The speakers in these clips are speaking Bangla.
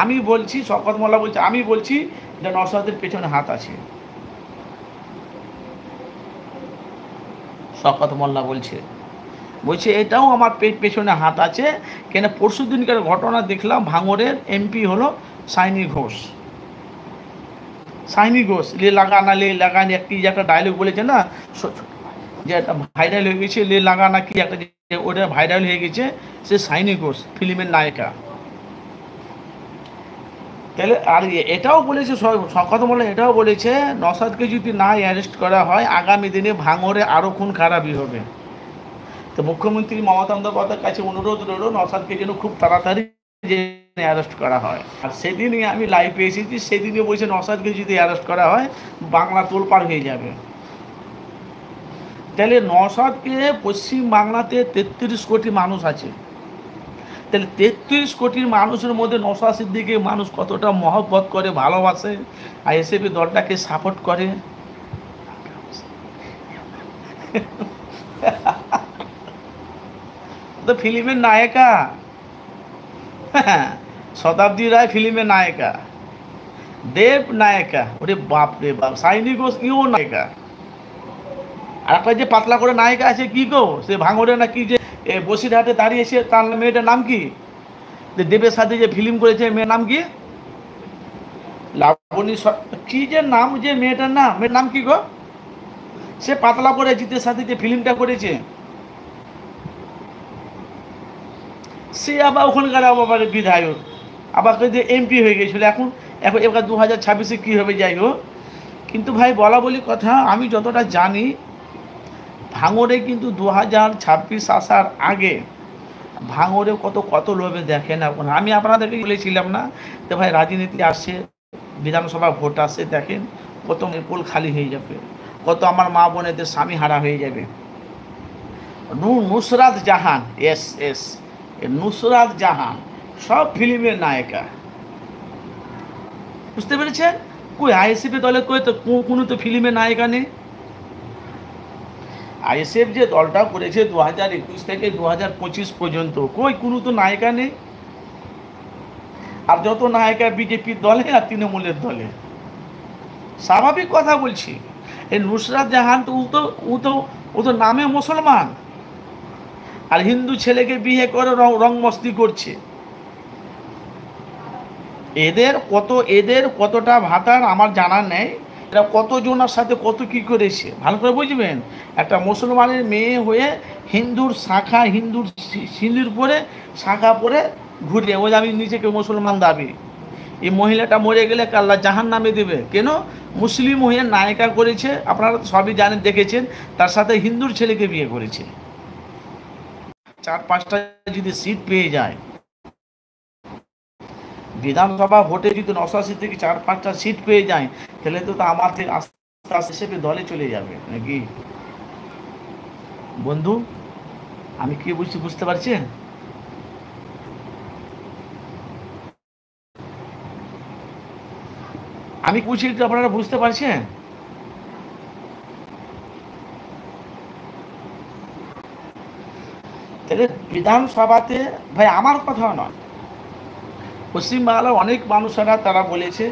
আমি বলছি, শওকত মোল্লা বলছে, আমি বলছি যে নওশাদের পেছনে হাত আছে। শওকত মোল্লা বলছে, এটাও আমার পেছনে হাত আছে। কেন পরশু দিনকার ঘটনা দেখলাম, ভাঙড়ের এমপি হলো সাইনি ঘোষ। সাইনি ঘোষ লে লাগানা লে লাগানি একটি যে একটা ডায়লগ বলেছে না, যে একটা ভাইরাল হয়ে গেছে, লে লাগানা কি একটা, ওটা ভাইরাল হয়ে গেছে। সে সাইনি ঘোষ ফিল্মের নায়িকা। তাহলে আর এটাও বলেছে, শওকত মোল্লা এটাও বলেছে, নওশাদকে যদি না অ্যারেস্ট করা হয় আগামী দিনে ভাঙড়ে আরও খুন খারাপই হবে। তো মুখ্যমন্ত্রী মমতা বন্দ্যোপাধ্যায়ের কাছে অনুরোধ রইল নওশাদকে যেন খুব তাড়াতাড়ি যে অ্যারেস্ট করা হয়। আর সেদিনই আমি লাইভে এসেছি, সেদিনে বলছে নওশাদকে যদি অ্যারেস্ট করা হয় বাংলা তোলপাড় হয়ে যাবে। তাহলে নওশাদকে পশ্চিম বাংলাতে ৩৩ কোটি মানুষ আছে, তাহলে ৩৩ কোটির মানুষের মধ্যে নওশাদ সিদ্দিকীকে মানুষ কতটা মহব্বত করে, ভালোবাসে, আইএসএফ দলটাকে সাপোর্ট করে। তো ফিল্মের নায়িকা, শতাব্দী রায় ফিল্মের নায়িকা, দেব নায়িকা, ওরে বাপ রে বাপ, সাইনি ঘোষ ইও নায়িকা। আর একটা যে পাতলা করে নায়িকা আছে কি গো, সে ভাঙড়ে না কি যে বসিরহাটে দাঁড়িয়েছে, তার মেয়েটার নাম কি, দেবের সাথে যে ফিল্ম করেছে মেয়ের নাম কি, লাবণী কি যে নাম, যে মেয়েটার নাম, মেয়ের নাম কি গো, সে পাতলা করে জিতের সাথে যে ফিল্মটা করেছে, সে আবার ওখানকার আবার বিধায়ক, আবার যে এমপি হয়ে গেছিলো। এখন এখন এবার 2026-এ কী হবে যাই হোক। কিন্তু ভাই বলা বলি কথা, আমি যতটা জানি ভাঙড়ে কিন্তু 2026 আসার আগে ভাঙড়ে কত লোভে দেখেন। এখন আমি আপনাদেরকে বলেছিলাম না যে ভাই রাজনীতি আসছে, বিধানসভা ভোট আসছে, দেখেন কত পোল খালি হয়ে যাবে, কত আমার মা বোনেদের স্বামী হারা হয়ে যাবে। নুসরাত জাহান, এস এস নুসরাত জাহান সব ফিল্মের নায়িকা, বুঝতে পেরেছেন? কই আইএসএফ দলে কই তো কোনো তো ফিল্মের নায়িকা নেই। আইএসএফ যে দলটা করেছে 2021 থেকে 2025 পর্যন্ত, কই কোনো তো নায়িকা নেই। আর যত নায়িকা বিজেপির দলে আর তৃণমূলের দলে। স্বাভাবিক কথা বলছি। এই নুসরাত জাহান তো ও তো নামে মুসলমান, আর হিন্দু ছেলেকে বিয়ে করে রং মস্তি করছে। এদের কতটা ভাতার আমার জানা নেই, এরা কতজনের সাথে কত কি করেছে ভালো করে বুঝবেন। একটা মুসলমানের মেয়ে হয়ে হিন্দুর শাখা, হিন্দুর সিঁদুর পরে শাখা পরে ঘুরে, ওই আমি নিজেকে মুসলমান দাবি। এই মহিলাটা মরে গেলে আল্লাহ জাহান নামে দেবে কেন? মুসলিম হয়ে নায়িকা করেছে, আপনারা সবই জানেন, দেখেছেন, তার সাথে হিন্দুর ছেলেকে বিয়ে করেছে। 4-5টা যদি সিট পেয়ে যায় বিধানসভা ভোটে, যদি 89 থেকে 4-5টা সিট পেয়ে যায়, তাহলে তো আমাদের আস্তে আস্তে হিসেবে দলে চলে যাবে নাকি বন্ধু? আমি কি বলছি বুঝতে পারছেন? আমি বলছি একটু আপনারা বুঝতে পারছেন? তাহলে বিধানসভাতে ভাই আমার কথা নয়, পশ্চিমবাংলার অনেক মানুষেরা তারা বলেছে।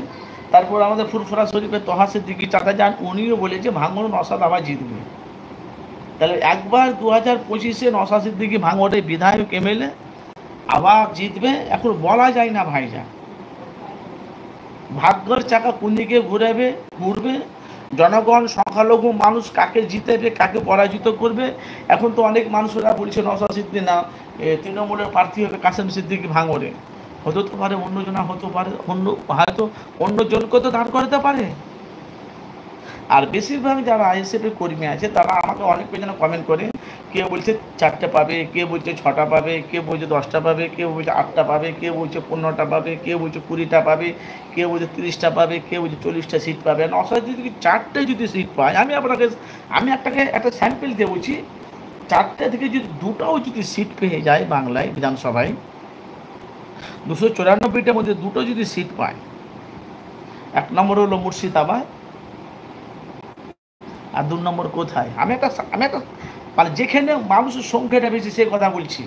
তারপর আমাদের ফুরফুরা শরীফের তহা সিদ্দিকী চাচা যান, উনিও বলেছে ভাঙড় নওশাদ আবার জিতবে। তাহলে একবার 2025-এ নওশাদ সিদ্দিকী ভাঙড়ে বিধায়ক এমএলএ আবার জিতবে, এখন বলা যায় না ভাইজান। ভাগ্যের চাকা কোন দিকে ঘুরবে, জনগণ সংখ্যালঘু মানুষ কাকে জিতেবে, কাকে পরাজিত করবে। এখন তো অনেক মানুষরা বলছে নওশাদ সিদ্দিকী না তৃণমূলের প্রার্থী হবে কাসেম সিদ্দিকী ভাঙড়ে। হতে তো পারে অন্যজনা, হতে পারে হয়তো অন্যজনকে তো দাঁড় করাতে পারে। আর বেশিরভাগ যারা আইএসএফের কর্মী আছে তারা আমাকে অনেক পেছনে কমেন্ট করে, কেউ বলছে 4টে পাবে, কেউ বলছে 6টা পাবে, কেউ বলছে 10টা পাবে, কেউ বলছে 8টা পাবে, কেউ বলছে 15টা পাবে, কেউ বলছে 20টা পাবে, কেউ বলছে 30টা পাবে, কেউ বলছে 40টা সিট পাবে। নওশাদ যদি 4টে যদি সিট পায়, আমি একটা স্যাম্পল দিয়ে বলছি, 4টে থেকে যদি 2টাও যদি সিট পেয়ে যায় বাংলায় বিধানসভায়, 294টার মধ্যে 2টো যদি সিট পায়, 1 নম্বর হলো মুর্শিদাবাদ, আর 2 নম্বর কোথায়? আমি একটা মানে যেখানে মানুষের সংখ্যাটা বেশি সে কথা বলছি।